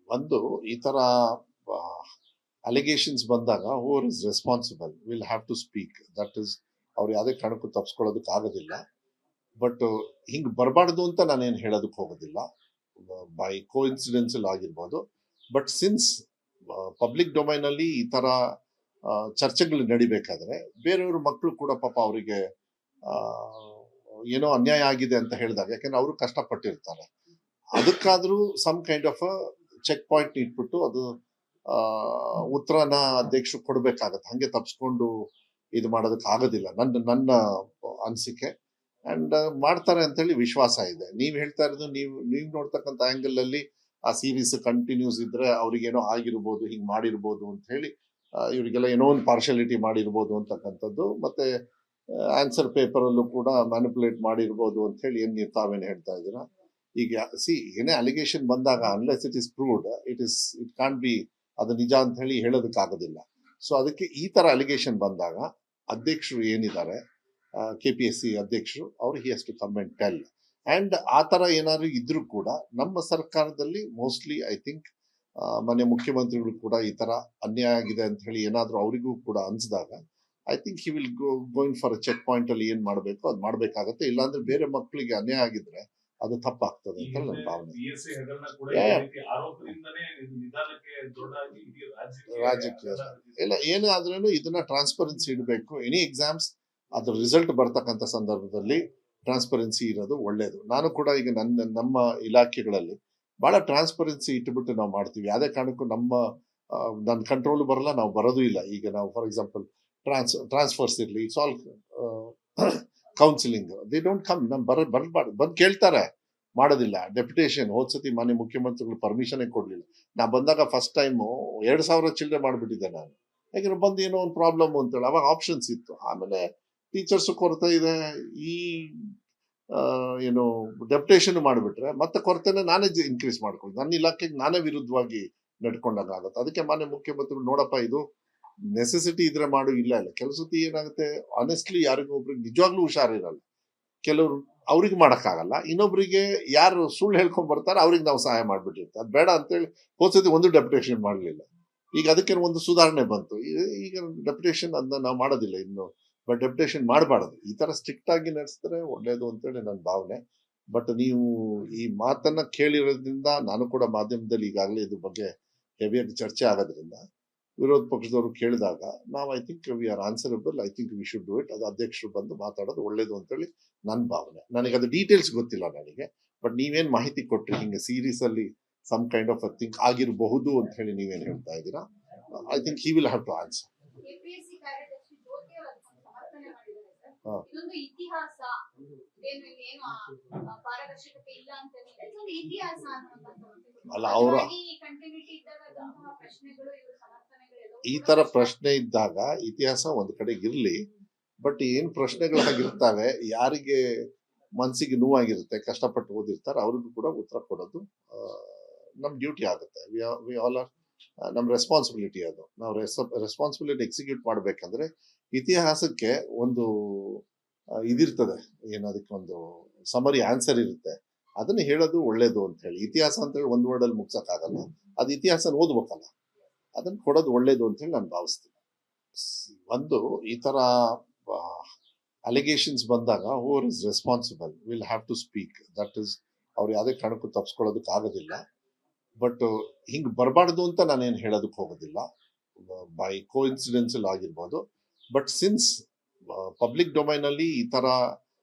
ಒಂದು ಈ ತರ ಅಲಿಗೇಷನ್ಸ್ ಬಂದಾಗ ಹೂರ್ is responsible will have to speak. That is ಅವ್ರು ಯಾವುದೇ ಕಾರಣಕ್ಕೂ ತಪ್ಪಿಸ್ಕೊಳ್ಳೋದಕ್ಕೆ ಆಗೋದಿಲ್ಲ. ಬಟ್ ಹಿಂಗೆ ಬರಬಾರ್ದು ಅಂತ ನಾನೇನು ಹೇಳೋದಕ್ಕೆ ಹೋಗೋದಿಲ್ಲ. ಬೈ ಕೋ ಇನ್ಸಿಡೆನ್ಸಲ್ ಆಗಿರ್ಬೋದು. ಬಟ್ ಸಿನ್ಸ್ ಪಬ್ಲಿಕ್ ಡೊಮೈನ್ ಅಲ್ಲಿ ಈ ತರ ಚರ್ಚೆಗಳು ನಡಿಬೇಕಾದ್ರೆ ಬೇರೆಯವ್ರ ಮಕ್ಕಳು ಕೂಡ ಪಾಪ ಅವರಿಗೆ ಏನೋ ಅನ್ಯಾಯ ಆಗಿದೆ ಅಂತ ಹೇಳಿದಾಗ, ಯಾಕಂದ್ರೆ ಅವರು ಕಷ್ಟಪಟ್ಟಿರ್ತಾರೆ, ಅದಕ್ಕಾದ್ರೂ some kind of check point ಇಟ್ಬಿಟ್ಟು ಅದು ಉತ್ತರನ ಅಧ್ಯಕ್ಷರು ಕೊಡ್ಬೇಕಾಗತ್ತೆ. ಹಂಗೆ ತಪ್ಸ್ಕೊಂಡು ಇದು ಮಾಡೋದಕ್ಕೆ ಆಗೋದಿಲ್ಲ ನನ್ನ ಅನಿಸಿಕೆ. ಅಂಡ್ ಮಾಡ್ತಾರೆ ಅಂತೇಳಿ ವಿಶ್ವಾಸ ಇದೆ. ನೀವ್ ಹೇಳ್ತಾ ಇರೋದು ನೀವ್ ನೋಡ್ತಕ್ಕಂಥ ಆಂಗಲ್ ಅಲ್ಲಿ ಆ ಸೀರೀಸ್ ಕಂಟಿನ್ಯೂಸ್ ಇದ್ರೆ ಅವ್ರಿಗೇನೋ ಆಗಿರ್ಬೋದು, ಹಿಂಗ್ ಮಾಡಿರ್ಬೋದು ಅಂತ ಹೇಳಿ ಇವರಿಗೆಲ್ಲ ಏನೋ ಒಂದು ಪಾರ್ಶಾಲಿಟಿ ಮಾಡಿರ್ಬೋದು ಅಂತಕ್ಕಂಥದ್ದು. ಮತ್ತೆ ಆನ್ಸರ್ ಪೇಪರ್ ಅಲ್ಲೂ ಕೂಡ ಮ್ಯಾನಿಪುಲೇಟ್ ಮಾಡಿರ್ಬೋದು ಅಂತ ಹೇಳಿ ನೀವು ತಾವೇನು ಹೇಳ್ತಾ ಇದ್ದೀರಾ. ಈಗ ಏನೇ ಅಲಿಗೇಷನ್ ಬಂದಾಗ unless it is proved, it can't be ಅದು ನಿಜ ಅಂತ ಹೇಳಿ ಹೇಳೋದಕ್ಕಾಗೋದಿಲ್ಲ. ಸೊ ಅದಕ್ಕೆ ಈ ತರ ಅಲಿಗೇಷನ್ ಬಂದಾಗ ಅಧ್ಯಕ್ಷರು ಏನಿದ್ದಾರೆ, KPSC ಅಧ್ಯಕ್ಷರು, ಅವ್ರು he has to come and tell. And ಆ ತರ ಏನಾದ್ರು ಇದ್ರೂ ಕೂಡ ನಮ್ಮ ಸರ್ಕಾರದಲ್ಲಿ ಮೋಸ್ಟ್ಲಿ ಐ ಥಿಂಕ್ ಮನೆ ಮುಖ್ಯಮಂತ್ರಿಗಳು ಕೂಡ ಈ ತರ ಅನ್ಯಾಯ ಆಗಿದೆ ಅಂತ ಹೇಳಿ ಏನಾದ್ರು ಅವರಿಗೂ ಕೂಡ ಅನ್ಸಿದಾಗ I think he will going for check point ಅಲ್ಲಿ ಏನ್ ಮಾಡ್ಬೇಕು ಅದು ಮಾಡ್ಬೇಕಾಗತ್ತೆ. ಇಲ್ಲಾಂದ್ರೆ ಬೇರೆ ಮಕ್ಕಳಿಗೆ ಅನ್ಯಾಯ ಆಗಿದ್ರೆ ಅದು ತಪ್ಪಾಗ್ತದೆ ಅಂತ ನನ್ನ ಭಾವನೆ. ರಾಜಕೀಯ ಇಲ್ಲ ಏನೇ ಆದ್ರೂ ಇದನ್ನ ಟ್ರಾನ್ಸ್ಪರೆನ್ಸಿ ಇಡಬೇಕು. ಎನಿ ಎಕ್ಸಾಮ್ಸ್ ಅದ್ರ ರಿಸಲ್ಟ್ ಬರ್ತಕ್ಕಂಥ ಸಂದರ್ಭದಲ್ಲಿ ಟ್ರಾನ್ಸ್ಪರೆನ್ಸಿ ಇರೋದು ಒಳ್ಳೇದು. ನಾನು ಕೂಡ ಈಗ ನಮ್ಮ ಇಲಾಖೆಗಳಲ್ಲಿ ಬಹಳ ಟ್ರಾನ್ಸ್ಪರೆನ್ಸಿ ಇಟ್ಬಿಟ್ಟು ನಾವು ಮಾಡ್ತೀವಿ. ಯಾವುದೇ ಕಾರಣಕ್ಕೂ ನನ್ನ ಕಂಟ್ರೋಲ್ ಬರಲ್ಲ, ನಾವು ಬರೋದು ಇಲ್ಲ. ಈಗ ನಾವು ಫಾರ್ ಎಕ್ಸಾಂಪಲ್ ಟ್ರಾನ್ಸ್ಫರ್ಸ್ ಇರಲಿ, it's all counselling, they don't come. ನಮ್ ಬರ್ಬಾರ್ದು ಬಂದು ಕೇಳ್ತಾರೆ, ಮಾಡೋದಿಲ್ಲ. ಡೆಪ್ಯುಟೇಷನ್ ಹೋದ್ಸತಿ ಮಾನ್ಯ ಮುಖ್ಯಮಂತ್ರಿಗಳು ಪರ್ಮಿಷನ್ ಕೊಡ್ಲಿಲ್ಲ. ನಾ ಬಂದಾಗ ಫಸ್ಟ್ ಟೈಮ್ 2,000 ಚಿಲ್ಲರೆ ಮಾಡಿಬಿಟ್ಟಿದ್ದೆ ನಾನು. ಯಾಕಂದ್ರೆ ಬಂದು ಏನೋ ಒಂದು ಪ್ರಾಬ್ಲಮ್ ಅಂತೇಳಿ ಅವಾಗ ಆಪ್ಷನ್ಸ್ ಇತ್ತು. ಆಮೇಲೆ ಟೀಚರ್ಸ್ ಕೊರತೆ ಇದೆ, ಈ ಏನು ಡೆಪ್ಯುಟೇಷನ್ ಮಾಡಿಬಿಟ್ರೆ ಮತ್ತೆ ಕೊರತೆನೆ ನಾನೇ ಇನ್ಕ್ರೀಸ್ ಮಾಡ್ಕೊಂಡು ನನ್ನ ಇಲಾಖೆಗೆ ನಾನೇ ವಿರುದ್ಧವಾಗಿ ನಡ್ಕೊಂಡಾಗ ಆಗುತ್ತೆ. ಅದಕ್ಕೆ ಮಾನ್ಯ ಮುಖ್ಯಮಂತ್ರಿಗಳು ನೋಡಪ್ಪ ಇದು ನೆಸೆಸಿಟಿ ಇದ್ರೆ ಮಾಡು, ಇಲ್ಲ ಕೆಲಸತಿ ಏನಾಗುತ್ತೆ ಆನೆಸ್ಟ್ಲಿ ಯಾರಿಗೂ ಒಬ್ರಿಗೆ ನಿಜವಾಗ್ಲೂ ಹುಷಾರಿರಲ್ಲ, ಕೆಲವ್ರು ಅವ್ರಿಗೆ ಮಾಡಕ್ಕಾಗಲ್ಲ, ಇನ್ನೊಬ್ರಿಗೆ ಯಾರು ಸುಳ್ಳು ಹೇಳ್ಕೊಂಡ್ ಬರ್ತಾರೆ ಅವ್ರಿಗೆ ನಾವು ಸಹಾಯ ಮಾಡ್ಬಿಟ್ಟಿರ್ತೀವಿ. ಅದು ಬೇಡ ಅಂತೇಳಿ ಹೋದ್ಸತಿ ಒಂದು ಡೆಪ್ಯುಟೇಷನ್ ಮಾಡಲಿಲ್ಲ. ಈಗ ಅದಕ್ಕೆ ಒಂದು ಸುಧಾರಣೆ ಬಂತು. ಈಗ ಡೆಪ್ಯುಟೇಷನ್ ಅದನ್ನ ನಾವು ಮಾಡೋದಿಲ್ಲ ಇನ್ನು. ಬಟ್ ಡೆಪ್ಯುಟೇಷನ್ ಮಾಡಬಾರ್ದು. ಈ ತರ ಸ್ಟ್ರಿಕ್ಟ್ ಆಗಿ ನಡೆಸಿದ್ರೆ ಒಳ್ಳೇದು ಅಂತೇಳಿ ನನ್ನ ಭಾವನೆ. ಬಟ್ ನೀವು ಈ ಮಾತನ್ನ ಕೇಳಿರೋದ್ರಿಂದ ನಾನು ಕೂಡ ಮಾಧ್ಯಮದಲ್ಲಿ ಈಗಾಗಲೇ ಇದ್ರ ಬಗ್ಗೆ ಹೆವಿಯಾಗಿ ಚರ್ಚೆ ಆಗೋದ್ರಿಂದ ವಿರೋಧ ಪಕ್ಷದವರು ಕೇಳಿದಾಗ ನಾವು I think we are answerable, I think we should do it. ಅದು ಅಧ್ಯಕ್ಷರು ಬಂದು ಮಾತಾಡೋದು ಒಳ್ಳೇದು ಅಂತೇಳಿ ನನ್ನ ಭಾವನೆ. ನನಗೆ ಅದು ಡೀಟೇಲ್ಸ್ ಗೊತ್ತಿಲ್ಲ ನನಗೆ. ಬಟ್ ನೀವೇನ್ ಮಾಹಿತಿ ಕೊಟ್ರಿ ಹಿಂಗೆ ಸೀರೀಸ್ ಅಲ್ಲಿ ಸಮ್ ಕೈಂಡ್ ಆಫ್ ಥಿಂಕ್ ಆಗಿರಬಹುದು ಅಂತ ಹೇಳಿ ನೀವೇನ್ ಹೇಳ್ತಾ ಇದ್ದೀರಾ, I think he will have to answer. ಅಲ್ಲ, ಅವರ ಈ ತರ ಪ್ರಶ್ನೆ ಇದ್ದಾಗ ಇತಿಹಾಸ ಒಂದ್ ಕಡೆ ಇರ್ಲಿ, ಬಟ್ ಏನ್ ಪ್ರಶ್ನೆಗಳಾಗಿರ್ತಾವೆ, ಯಾರಿಗೆ ಮನ್ಸಿಗೆ ನೋವಾಗಿರುತ್ತೆ, ಕಷ್ಟಪಟ್ಟು ಓದಿರ್ತಾರೆ, ಅವ್ರಿಗೂ ಕೂಡ ಉತ್ತರ ಕೊಡೋದು ನಮ್ ಡ್ಯೂಟಿ ಆಗುತ್ತೆ. ವಿ ಆಲ್ ಆರ್ ನಮ್ ರೆಸ್ಪಾನ್ಸಿಬಿಲಿಟಿ. ಅದು ನಾವು ರೆಸ್ಪಾನ್ಸಿಬಿಲಿಟಿ ಎಕ್ಸಿಕ್ಯೂಟ್ ಮಾಡ್ಬೇಕಂದ್ರೆ ಇತಿಹಾಸಕ್ಕೆ ಒಂದು ಇದಿರ್ತದೆ, ಏನದಕ್ಕೆ ಒಂದು ಸಮರಿ ಆನ್ಸರ್ ಇರುತ್ತೆ, ಅದನ್ನ ಹೇಳೋದು ಒಳ್ಳೇದು ಅಂತ ಹೇಳಿ. ಇತಿಹಾಸ ಅಂತ ಹೇಳಿ ಒಂದ್ ವರ್ಡ್ ಅಲ್ಲಿ ಮುಗ್ಸಕ್ಕಾಗಲ್ಲ, ಅದು ಇತಿಹಾಸ ಓದ್ಬೇಕಲ್ಲ, ಅದನ್ನ ಕೊಡೋದು ಒಳ್ಳೇದು ಅಂತ ಹೇಳಿ ನಾನು ಭಾವಿಸ್ತೀನಿ. ಒಂದು ಈ ತರ ಅಲಿಗೇಷನ್ಸ್ ಬಂದಾಗ ಹೂರ್ is responsible will have to speak. That is ಅವ್ರು ಯಾವುದೇ ಕಾರಣಕ್ಕೂ ತಪ್ಪಿಸ್ಕೊಳ್ಳೋದಕ್ಕೆ ಆಗೋದಿಲ್ಲ. ಬಟ್ ಹಿಂಗ್ ಬರಬಾರ್ದು ಅಂತ ನಾನೇನು ಹೇಳೋದಕ್ಕೆ ಹೋಗೋದಿಲ್ಲ. ಬೈ ಕೋ ಇನ್ಸಿಡೆನ್ಸಲ್ ಆಗಿರ್ಬೋದು. ಬಟ್ ಸಿನ್ಸ್ ಪಬ್ಲಿಕ್ ಡೊಮೈನ್ ಅಲ್ಲಿ ಈ ತರ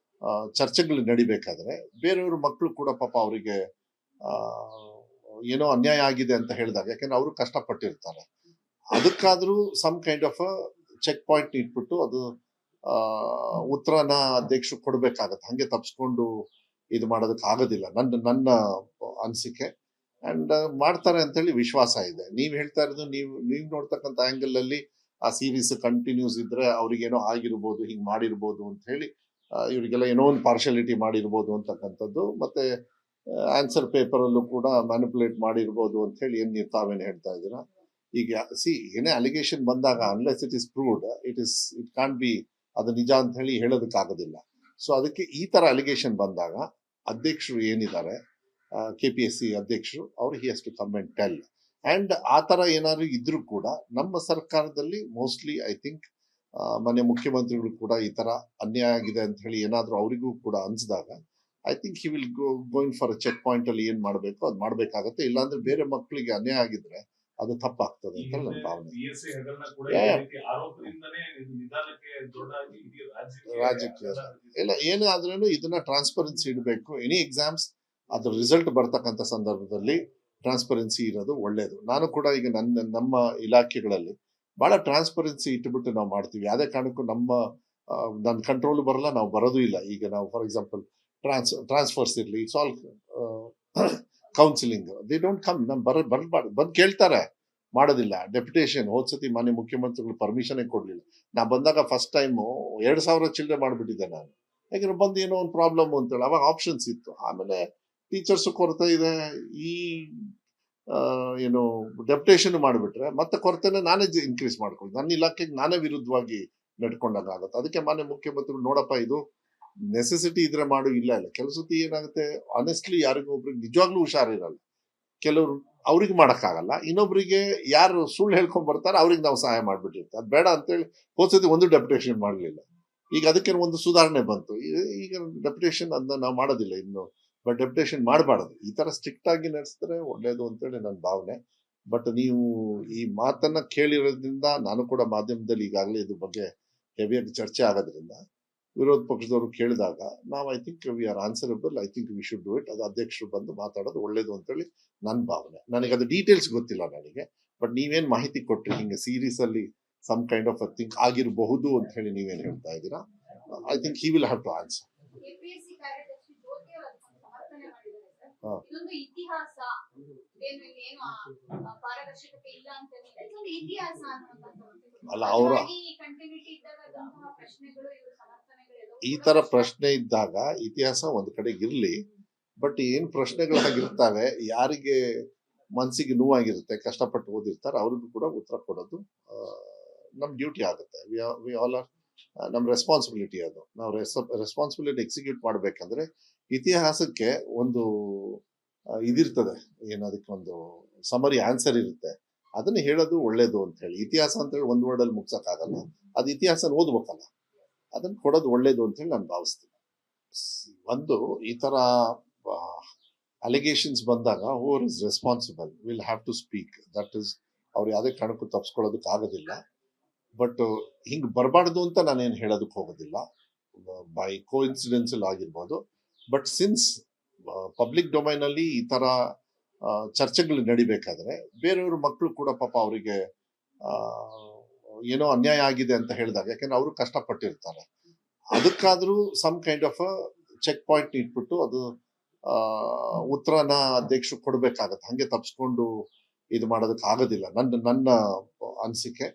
ಚರ್ಚೆಗಳು ನಡಿಬೇಕಾದ್ರೆ ಬೇರೆಯವ್ರ ಮಕ್ಕಳು ಕೂಡ ಪಾಪ ಅವರಿಗೆ ಏನೋ ಅನ್ಯಾಯ ಆಗಿದೆ ಅಂತ ಹೇಳಿದಾಗ, ಯಾಕಂದ್ರೆ ಅವರು ಕಷ್ಟಪಟ್ಟಿರ್ತಾರೆ, ಅದಕ್ಕಾದ್ರೂ some kind of check point ಇಟ್ಬಿಟ್ಟು ಅದು ಉತ್ತರನ ಅಧ್ಯಕ್ಷರು ಕೊಡ್ಬೇಕಾಗತ್ತೆ. ಹಂಗೆ ತಪ್ಸ್ಕೊಂಡು ಇದು ಮಾಡೋದಕ್ಕೆ ಆಗೋದಿಲ್ಲ ನನ್ನ ಅನಿಸಿಕೆ. ಅಂಡ್ ಮಾಡ್ತಾರೆ ಅಂತೇಳಿ ವಿಶ್ವಾಸ ಇದೆ. ನೀವ್ ಹೇಳ್ತಾ ಇರೋದು ನೀವ್ ನೋಡ್ತಕ್ಕಂಥ ಆಂಗಲ್ ಅಲ್ಲಿ ಆ ಸೀರೀಸ್ ಕಂಟಿನ್ಯೂಸ್ ಇದ್ರೆ ಅವ್ರಿಗೇನೋ ಆಗಿರ್ಬೋದು, ಹಿಂಗ್ ಮಾಡಿರ್ಬೋದು ಅಂತ ಹೇಳಿ ಇವರಿಗೆಲ್ಲ ಏನೋ ಒಂದು ಪಾರ್ಶಾಲಿಟಿ ಮಾಡಿರ್ಬೋದು ಅಂತಕ್ಕಂಥದ್ದು. ಮತ್ತೆ ಆನ್ಸರ್ ಪೇಪರ್ ಅಲ್ಲೂ ಕೂಡ ಮ್ಯಾನಿಪುಲೇಟ್ ಮಾಡಿರ್ಬೋದು ಅಂತ ಹೇಳಿ ನೀವು ತಾವೇನು ಹೇಳ್ತಾ ಇದ್ದೀರಾ. ಈಗ ಏನೇ ಅಲಿಗೇಷನ್ ಬಂದಾಗ unless it is proved, it can't be ಅದು ನಿಜ ಅಂತ ಹೇಳಿ ಹೇಳೋದಕ್ಕಾಗೋದಿಲ್ಲ. ಸೊ ಅದಕ್ಕೆ ಈ ತರ ಅಲಿಗೇಷನ್ ಬಂದಾಗ ಅಧ್ಯಕ್ಷರು ಏನಿದ್ದಾರೆ, KPSC ಅಧ್ಯಕ್ಷರು ಅವರು he has to come and tell. And ಆ ಥರ ಏನಾದ್ರು ಇದ್ರೂ ಕೂಡ ನಮ್ಮ ಸರ್ಕಾರದಲ್ಲಿ ಮೋಸ್ಟ್ಲಿ ಐ ಥಿಂಕ್ ಮನೆ ಮುಖ್ಯಮಂತ್ರಿಗಳು ಕೂಡ ಈ ಥರ ಅನ್ಯಾಯ ಆಗಿದೆ ಅಂತ ಹೇಳಿ ಏನಾದರೂ ಅವರಿಗೂ ಕೂಡ ಅನ್ಸಿದಾಗ I think he will going for check point ಅಲ್ಲಿ ಏನ್ ಮಾಡಬೇಕು ಅದು ಮಾಡಬೇಕಾಗತ್ತೆ. ಇಲ್ಲಾಂದ್ರೆ ಬೇರೆ ಮಕ್ಕಳಿಗೆ ಅನ್ಯಾಯ ಆಗಿದ್ರೆ ಅದು ತಪ್ಪಾಗ್ತದೆ ಅಂತ ನನ್ನ ಭಾವನೆ. ರಾಜಕೀಯ ಇಲ್ಲ ಏನೇ ಆದ್ರೂ ಇದನ್ನ ಟ್ರಾನ್ಸ್ಪರೆನ್ಸಿ ಇಡಬೇಕು. ಎನಿ ಎಕ್ಸಾಮ್ಸ್ ಅದ್ರ ರಿಸಲ್ಟ್ ಬರ್ತಕ್ಕಂಥ ಸಂದರ್ಭದಲ್ಲಿ ಟ್ರಾನ್ಸ್ಪರೆನ್ಸಿ ಇರೋದು ಒಳ್ಳೇದು. ನಾನು ಕೂಡ ಈಗ ನಮ್ಮ ಇಲಾಖೆಗಳಲ್ಲಿ ಬಹಳ ಟ್ರಾನ್ಸ್ಪರೆನ್ಸಿ ಇಟ್ಬಿಟ್ಟು ನಾವು ಮಾಡ್ತೀವಿ. ಯಾವುದೇ ಕಾರಣಕ್ಕೂ ನನ್ನ ಕಂಟ್ರೋಲ್ ಬರಲ್ಲ, ನಾವು ಬರೋದು ಇಲ್ಲ. ಈಗ ನಾವು ಫಾರ್ ಎಕ್ಸಾಂಪಲ್ ಟ್ರಾನ್ಸ್ಫರ್ಸ್ ಇರಲಿ, it's all counselling, they don't come. ಬಂದು ಕೇಳ್ತಾರೆ, ಮಾಡೋದಿಲ್ಲ. ಡೆಪ್ಯುಟೇಷನ್ ಹೋದ್ಸತಿ ಮಾನ್ಯ ಮುಖ್ಯಮಂತ್ರಿಗಳು ಪರ್ಮಿಷನ್ ಕೊಡ್ಲಿಲ್ಲ. ನಾ ಬಂದಾಗ ಫಸ್ಟ್ ಟೈಮು 2,000 ಚಿಲ್ಲರೆ ಮಾಡಿಬಿಟ್ಟಿದ್ದೆ ನಾನು. ಯಾಕಂದ್ರೆ ಬಂದು ಏನೋ ಒಂದು ಪ್ರಾಬ್ಲಮ್ ಅಂತೇಳಿ ಅವಾಗ ಆಪ್ಷನ್ಸ್ ಇತ್ತು. ಆಮೇಲೆ ಟೀಚರ್ಸ್ ಕೊರತೆ ಇದೆ, ಈ ಏನು ಡೆಪ್ಯುಟೇಷನ್ ಮಾಡಿಬಿಟ್ರೆ ಮತ್ತೆ ಕೊರತೆನೆ ನಾನೇ ಇನ್ಕ್ರೀಸ್ ಮಾಡ್ಕೊಂಡು ನನ್ನ ಇಲಾಖೆಗೆ ನಾನೇ ವಿರುದ್ಧವಾಗಿ ನಡ್ಕೊಂಡಾಗ ಆಗುತ್ತೆ. ಅದಕ್ಕೆ ಮಾನ್ಯ ಮುಖ್ಯಮಂತ್ರಿಗಳು ನೋಡಪ್ಪ ಇದು ನೆಸೆಸಿಟಿ ಇದ್ರೆ ಮಾಡು, ಇಲ್ಲ ಕೆಲವು ಸತಿ ಏನಾಗುತ್ತೆ ಆನೆಸ್ಟ್ಲಿ ಯಾರಿಗೂ ಒಬ್ರಿಗೆ ನಿಜವಾಗ್ಲೂ ಹುಷಾರಿರಲ್ಲ, ಕೆಲವರು ಅವ್ರಿಗೆ ಮಾಡೋಕ್ಕಾಗಲ್ಲ, ಇನ್ನೊಬ್ರಿಗೆ ಯಾರು ಸುಳ್ಳು ಹೇಳ್ಕೊಂಡ್ ಬರ್ತಾರೆ ಅವ್ರಿಗೆ ನಾವು ಸಹಾಯ ಮಾಡ್ಬಿಟ್ಟಿರ್ತೀವಿ. ಅದು ಬೇಡ ಅಂತೇಳಿ ಹೋದ್ಸತಿ ಒಂದು ಡೆಪ್ಯುಟೇಷನ್ ಮಾಡಲಿಲ್ಲ. ಈಗ ಅದಕ್ಕೆ ಒಂದು ಸುಧಾರಣೆ ಬಂತು. ಈಗ ಡೆಪ್ಯುಟೇಷನ್ ಅದನ್ನ ನಾವು ಮಾಡೋದಿಲ್ಲ ಇನ್ನು, ಬಟ್ ಡೆಪ್ಯುಟೇಷನ್ ಮಾಡಬಾರ್ದು. ಈ ತರ ಸ್ಟ್ರಿಕ್ಟ್ ಆಗಿ ನಡೆಸಿದ್ರೆ ಒಳ್ಳೇದು ಅಂತೇಳಿ ನನ್ನ ಭಾವನೆ. ಬಟ್ ನೀವು ಈ ಮಾತನ್ನ ಕೇಳಿರೋದ್ರಿಂದ ನಾನು ಕೂಡ ಮಾಧ್ಯಮದಲ್ಲಿ ಈಗಾಗಲೇ ಇದ್ರ ಬಗ್ಗೆ ಹೆವಿಯಾಗಿ ಚರ್ಚೆ ಆಗೋದ್ರಿಂದ ವಿರೋಧ ಪಕ್ಷದವರು ಕೇಳಿದಾಗ ನಾವು I think we are answerable, I think we should do it. ಅದು ಅಧ್ಯಕ್ಷರು ಬಂದು ಮಾತಾಡೋದು ಒಳ್ಳೇದು ಅಂತೇಳಿ ನನ್ನ ಭಾವನೆ. ನನಗೆ ಅದು ಡೀಟೇಲ್ಸ್ ಗೊತ್ತಿಲ್ಲ ನನಗೆ, ಬಟ್ ನೀವೇನ್ ಮಾಹಿತಿ ಕೊಟ್ರಿ ಹಿಂಗೆ ಸೀರೀಸ್ ಅಲ್ಲಿ ಸಮ್ ಕೈಂಡ್ ಆಫ್ ಥಿಂಕ್ ಆಗಿರಬಹುದು ಅಂತ ಹೇಳಿ ನೀವೇನ್ ಹೇಳ್ತಾ ಇದ್ದೀರಾ, I think he will have to answer. ಅಲ್ಲ, ಅವರ ಈ ತರ ಪ್ರಶ್ನೆ ಇದ್ದಾಗ ಇತಿಹಾಸ ಒಂದ್ ಕಡೆ ಇರ್ಲಿ, ಬಟ್ ಏನ್ ಪ್ರಶ್ನೆಗಳಾಗಿರ್ತಾವೆ, ಯಾರಿಗೆ ಮನ್ಸಿಗೆ ನೋವಾಗಿರುತ್ತೆ, ಕಷ್ಟಪಟ್ಟು ಓದಿರ್ತಾರೆ, ಅವ್ರಿಗೂ ಕೂಡ ಉತ್ತರ ಕೊಡೋದು ನಮ್ ಡ್ಯೂಟಿ ಆಗುತ್ತೆ. ವಿ ಆಲ್ ಆರ್, ನಮ್ ರೆಸ್ಪಾನ್ಸಿಬಿಲಿಟಿ ಅದು. ನಾವು ರೆಸ್ಪಾನ್ಸಿಬಿಲಿಟಿ ಎಕ್ಸಿಕ್ಯೂಟ್ ಮಾಡ್ಬೇಕಂದ್ರೆ ಇತಿಹಾಸಕ್ಕೆ ಒಂದು ಇದಿರ್ತದೆ, ಏನದಕ್ಕೆ ಒಂದು ಸಮರಿ ಆನ್ಸರ್ ಇರುತ್ತೆ, ಅದನ್ನ ಹೇಳೋದು ಒಳ್ಳೇದು ಅಂತ ಹೇಳಿ. ಇತಿಹಾಸ ಅಂತ ಹೇಳಿ ಒಂದ್ ವರ್ಡ್ ಅಲ್ಲಿ ಮುಗ್ಸಕ್ಕಾಗಲ್ಲ, ಅದು ಇತಿಹಾಸ ಓದ್ಬೇಕಲ್ಲ, ಅದನ್ನ ಕೊಡೋದು ಒಳ್ಳೇದು ಅಂತ ಹೇಳಿ ನಾನು ಭಾವಿಸ್ತೀನಿ. ಒಂದು ಈ ತರ ಅಲಿಗೇಷನ್ಸ್ ಬಂದಾಗ ಹೂರ್ is responsible will have to speak. That is, ಅವ್ರು ಯಾವುದೇ ಕಾರಣಕ್ಕೂ ತಪ್ಪಿಸ್ಕೊಳ್ಳೋದಕ್ಕೆ ಆಗೋದಿಲ್ಲ. ಬಟ್ ಹಿಂಗ್ ಬರಬಾರ್ದು ಅಂತ ನಾನೇನು ಹೇಳೋದಕ್ಕೆ ಹೋಗೋದಿಲ್ಲ, ಬೈ ಕೋ ಇನ್ಸಿಡೆನ್ಸಲ್ ಆಗಿರ್ಬೋದು. ಬಟ್ ಸಿನ್ಸ್ ಪಬ್ಲಿಕ್ ಡೊಮೈನ್ ಅಲ್ಲಿ ಈ ತರ ಚರ್ಚೆಗಳು ನಡಿಬೇಕಾದ್ರೆ ಬೇರೆಯವ್ರ ಮಕ್ಕಳು ಕೂಡ ಪಾಪ ಅವರಿಗೆ ಏನೋ ಅನ್ಯಾಯ ಆಗಿದೆ ಅಂತ ಹೇಳಿದಾಗ, ಯಾಕಂದ್ರೆ ಅವರು ಕಷ್ಟಪಟ್ಟಿರ್ತಾರೆ, ಅದಕ್ಕಾದ್ರೂ some kind of check point ಇಟ್ಬಿಟ್ಟು ಅದು ಉತ್ತರನ ಅಧ್ಯಕ್ಷರು ಕೊಡ್ಬೇಕಾಗತ್ತೆ. ಹಂಗೆ ತಪ್ಸ್ಕೊಂಡು ಇದು ಮಾಡೋದಕ್ಕೆ ಆಗೋದಿಲ್ಲ ನನ್ನ ಅನಿಸಿಕೆ.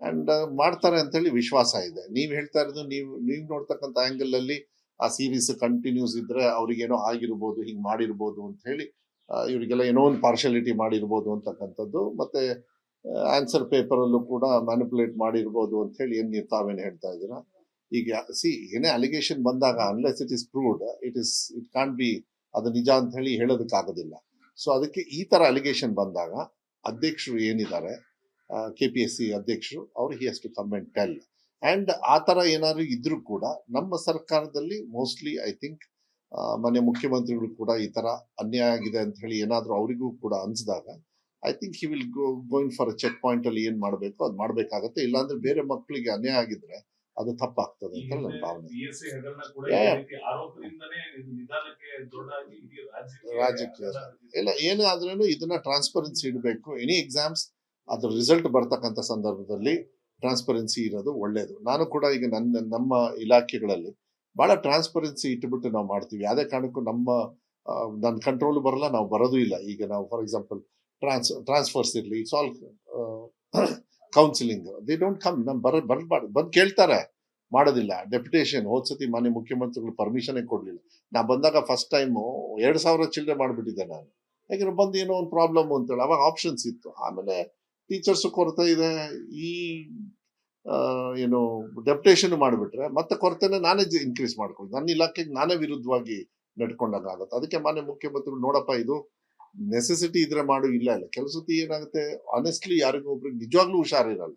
ಅಂಡ್ ಮಾಡ್ತಾರೆ ಅಂತ ಹೇಳಿ ವಿಶ್ವಾಸ ಇದೆ. ನೀವ್ ಹೇಳ್ತಾ ಇರೋದು ನೀವ್ ನೋಡ್ತಕ್ಕಂಥ ಆಂಗಲ್ ಅಲ್ಲಿ ಆ ಸೀರೀಸ್ ಕಂಟಿನ್ಯೂಸ್ ಇದ್ರೆ ಅವ್ರಿಗೇನೋ ಆಗಿರ್ಬೋದು, ಹಿಂಗ್ ಮಾಡಿರ್ಬೋದು ಅಂತ ಹೇಳಿ, ಇವರಿಗೆಲ್ಲ ಏನೋ ಒಂದು ಪಾರ್ಶಾಲಿಟಿ ಮಾಡಿರ್ಬೋದು ಅಂತಕ್ಕಂಥದ್ದು, ಮತ್ತೆ ಆನ್ಸರ್ ಪೇಪರ್ ಅಲ್ಲೂ ಕೂಡ ಮ್ಯಾನಿಪುಲೇಟ್ ಮಾಡಿರ್ಬೋದು ಅಂತ ಹೇಳಿ ಏನ್ ನೀವು ತಾವೇನು ಹೇಳ್ತಾ ಇದ್ದೀರಾ. ಈಗ ಏನೇ ಅಲಿಗೇಷನ್ ಬಂದಾಗ unless it is proved, it can't be ಅದು ನಿಜ ಅಂತ ಹೇಳಿ ಹೇಳೋದಕ್ಕಾಗೋದಿಲ್ಲ. ಸೊ ಅದಕ್ಕೆ ಈ ತರ ಅಲಿಗೇಷನ್ ಬಂದಾಗ ಅಧ್ಯಕ್ಷರು ಏನಿದ್ದಾರೆ, KPSC ಅಧ್ಯಕ್ಷರು, ಅವರು he has to come and tell. And ಆ ತರ ಏನಾದ್ರು ಇದ್ರೂ ಕೂಡ ನಮ್ಮ ಸರ್ಕಾರದಲ್ಲಿ ಮೋಸ್ಟ್ಲಿ ಐ ಥಿಂಕ್ ಮನೆ ಮುಖ್ಯಮಂತ್ರಿಗಳು ಕೂಡ ಈ ತರ ಅನ್ಯಾಯ ಆಗಿದೆ ಅಂತ ಹೇಳಿ ಏನಾದ್ರು ಅವರಿಗೂ ಕೂಡ ಅನ್ಸಿದಾಗ I think he will going for check point ಅಲ್ಲಿ ಏನ್ ಮಾಡಬೇಕು ಅದು ಮಾಡಬೇಕಾಗತ್ತೆ. ಇಲ್ಲಾಂದ್ರೆ ಬೇರೆ ಮಕ್ಕಳಿಗೆ ಅನ್ಯಾಯ ಆಗಿದ್ರೆ ಅದು ತಪ್ಪಾಗ್ತದೆ ಅಂತ ನನ್ನ ಭಾವನೆ. ರಾಜಕೀಯ ಇಲ್ಲ ಏನೇ ಆದ್ರೂ ಇದನ್ನ ಟ್ರಾನ್ಸ್ಪರೆನ್ಸಿ ಇಡಬೇಕು. ಎನಿ ಎಕ್ಸಾಮ್ಸ್ ಅದ್ರ ರಿಸಲ್ಟ್ ಬರ್ತಕ್ಕಂಥ ಸಂದರ್ಭದಲ್ಲಿ ಟ್ರಾನ್ಸ್ಪರೆನ್ಸಿ ಇರೋದು ಒಳ್ಳೇದು. ನಾನು ಕೂಡ ಈಗ ನಮ್ಮ ಇಲಾಖೆಗಳಲ್ಲಿ ಬಹಳ ಟ್ರಾನ್ಸ್ಪರೆನ್ಸಿ ಇಟ್ಬಿಟ್ಟು ನಾವು ಮಾಡ್ತೀವಿ. ಯಾವುದೇ ಕಾರಣಕ್ಕೂ ನನ್ನ ಕಂಟ್ರೋಲ್ ಬರಲ್ಲ, ನಾವು ಬರೋದು ಇಲ್ಲ. ಈಗ ನಾವು ಫಾರ್ ಎಕ್ಸಾಂಪಲ್ ಟ್ರಾನ್ಸ್ಫರ್ಸ್ ಇರಲಿ, it's all counselling, they don't come. ಬಂದು ಕೇಳ್ತಾರೆ, ಮಾಡೋದಿಲ್ಲ. ಡೆಪ್ಯುಟೇಷನ್ ಹೋದ್ಸತಿ ಮಾನ್ಯ ಮುಖ್ಯಮಂತ್ರಿಗಳು ಪರ್ಮಿಷನ್ ಕೊಡ್ಲಿಲ್ಲ. ನಾ ಬಂದಾಗ ಫಸ್ಟ್ ಟೈಮು 2,000 ಚಿಲ್ಲರೆ ಮಾಡಿಬಿಟ್ಟಿದ್ದೆ ನಾನು. ಯಾಕಂದ್ರೆ ಬಂದು ಏನೋ ಒಂದು ಪ್ರಾಬ್ಲಮ್ ಅಂತೇಳಿ ಅವಾಗ ಆಪ್ಷನ್ಸ್ ಇತ್ತು. ಆಮೇಲೆ ಟೀಚರ್ಸ್ ಕೊರತೆ ಇದೆ, ಈ ಏನು ಡೆಪ್ಯುಟೇಷನ್ ಮಾಡಿಬಿಟ್ರೆ ಮತ್ತೆ ಕೊರತೆನೆ ನಾನೇ ಇನ್ಕ್ರೀಸ್ ಮಾಡ್ಕೊಂಡು ನನ್ನ ಇಲಾಖೆಗೆ ನಾನೇ ವಿರುದ್ಧವಾಗಿ ನಡ್ಕೊಂಡಾಗ ಆಗುತ್ತೆ. ಅದಕ್ಕೆ ಮಾನ್ಯ ಮುಖ್ಯಮಂತ್ರಿಗಳು ನೋಡಪ್ಪ ಇದು ನೆಸೆಸಿಟಿ ಇದ್ರೆ ಮಾಡು, ಇಲ್ಲ ಇಲ್ಲ. ಕೆಲವು ಸತಿ ಏನಾಗುತ್ತೆ, ಆನೆಸ್ಟ್ಲಿ ಯಾರಿಗೂ ಒಬ್ರಿಗೆ ನಿಜವಾಗ್ಲೂ ಹುಷಾರಿರಲ್ಲ.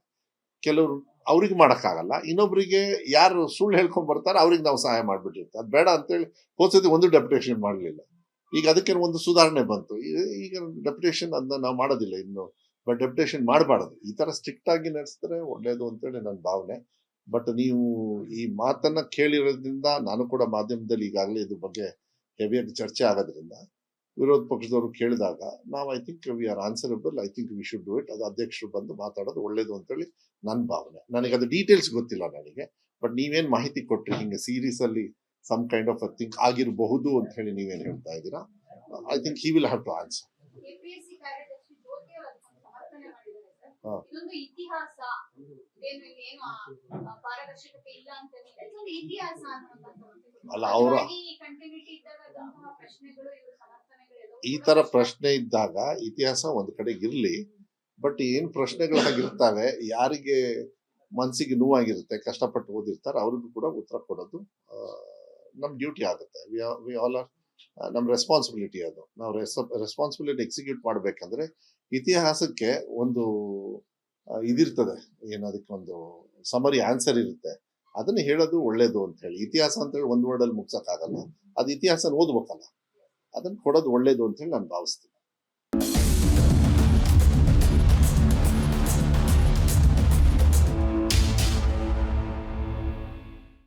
ಕೆಲವರು ಅವ್ರಿಗೆ ಮಾಡಕ್ಕಾಗಲ್ಲ, ಇನ್ನೊಬ್ರಿಗೆ ಯಾರು ಸುಳ್ಳು ಹೇಳ್ಕೊಂಡ್ ಬರ್ತಾರೆ ಅವ್ರಿಗೆ ನಾವು ಸಹಾಯ ಮಾಡ್ಬಿಟ್ಟಿರ್ತೀವಿ. ಅದು ಬೇಡ ಅಂತೇಳಿ ಹೋದ್ಸತಿ ಒಂದು ಡೆಪ್ಯುಟೇಷನ್ ಮಾಡಲಿಲ್ಲ. ಈಗ ಅದಕ್ಕೆ ಒಂದು ಸುಧಾರಣೆ ಬಂತು. ಈಗ ಡೆಪ್ಯುಟೇಷನ್ ಅದನ್ನ ನಾವು ಮಾಡೋದಿಲ್ಲ ಇನ್ನು, ಬಟ್ ಡೆಪ್ಯುಟೇಷನ್ ಮಾಡಬಾರ್ದು. ಈ ತರ ಸ್ಟ್ರಿಕ್ಟ್ ಆಗಿ ನಡೆಸಿದ್ರೆ ಒಳ್ಳೇದು ಅಂತೇಳಿ ನನ್ನ ಭಾವನೆ. ಬಟ್ ನೀವು ಈ ಮಾತನ್ನ ಕೇಳಿರೋದ್ರಿಂದ ನಾನು ಕೂಡ ಮಾಧ್ಯಮದಲ್ಲಿ ಈಗಾಗಲೇ ಇದ್ರ ಬಗ್ಗೆ ಹೆವಿಯಾಗಿ ಚರ್ಚೆ ಆಗೋದ್ರಿಂದ ವಿರೋಧ ಪಕ್ಷದವರು ಕೇಳಿದಾಗ ನಾವು I think we are answerable, I think we should do it. ಅದು ಅಧ್ಯಕ್ಷರು ಬಂದು ಮಾತಾಡೋದು ಒಳ್ಳೇದು ಅಂತೇಳಿ ನನ್ನ ಭಾವನೆ. ನನಗೆ ಅದು ಡೀಟೇಲ್ಸ್ ಗೊತ್ತಿಲ್ಲ ನನಗೆ, ಬಟ್ ನೀವೇನ್ ಮಾಹಿತಿ ಕೊಟ್ರಿ ಹಿಂಗೆ ಸೀರೀಸ್ ಅಲ್ಲಿ ಸಮ್ ಕೈಂಡ್ ಆಫ್ ಥಿಂಕ್ ಆಗಿರಬಹುದು ಅಂತ ಹೇಳಿ ನೀವೇನ್ ಹೇಳ್ತಾ ಇದ್ದೀರಾ, I think he will have to answer. KPSC ಕಾರ್ಯದರ್ಶಿ ಜ್ಯೋತಿ ಅವರು ಸಮರ್ಥನೆ ಮಾಡಿದ್ದಾರೆ ಸರ್. ಹಾ. ಇದೊಂದು ಇತಿಹಾಸ, ಏನು ಪಾರದರ್ಶಕತೆ ಇಲ್ಲ ಅಂತ ಇದೊಂದು ಇತಿಹಾಸ ಅಲ್ಲ, ಅವರ ಕಂಟಿನ್ಯೂಟಿ ಇದ್ದಾಗ ಅದಂತಹ ಪ್ರಶ್ನೆಗಳು ಇವರು ಸಮರ್ಥನೆಗಳು ಈ ತರ ಪ್ರಶ್ನೆ ಇದ್ದಾಗ ಇತಿಹಾಸ ಒಂದ್ ಕಡೆ ಇರ್ಲಿ, ಬಟ್ ಏನ್ ಪ್ರಶ್ನೆಗಳಾಗಿರ್ತವೆ, ಯಾರಿಗೆ ಮನ್ಸಿಗೆ ನೋವಾಗಿರುತ್ತೆ, ಕಷ್ಟಪಟ್ಟು ಓದಿರ್ತಾರೆ, ಅವ್ರಿಗೂ ಕೂಡ ಉತ್ತರ ಕೊಡೋದು ನಮ್ ಡ್ಯೂಟಿ ಆಗುತ್ತೆ. ವಿ ಆಲ್ ಆರ್, ನಮ್ ರೆಸ್ಪಾನ್ಸಿಬಿಲಿಟಿ ಅದು. ನಾವು ರೆಸ್ಪಾನ್ಸಿಬಿಲಿಟಿ ಎಕ್ಸಿಕ್ಯೂಟ್ ಮಾಡ್ಬೇಕಂದ್ರೆ ಇತಿಹಾಸಕ್ಕೆ ಒಂದು ಇದಿರ್ತದೆ, ಏನದಕ್ಕೆ ಒಂದು ಸಮರಿ ಆನ್ಸರ್ ಇರುತ್ತೆ, ಅದನ್ನ ಹೇಳೋದು ಒಳ್ಳೇದು ಅಂತ ಹೇಳಿ. ಇತಿಹಾಸ ಅಂತ ಹೇಳಿ ಒಂದ್ ವರ್ಡ್ ಅಲ್ಲಿ ಮುಗ್ಸಕ್ ಆಗಲ್ಲ, ಅದು ಇತಿಹಾಸ ಓದ್ಬೇಕಲ್ಲ, ಅದನ್ನ ಕೊಡೋದು ಒಳ್ಳೇದು ಅಂತ ಹೇಳಿ ನಾನು ಭಾವಿಸ್ತೀನಿ.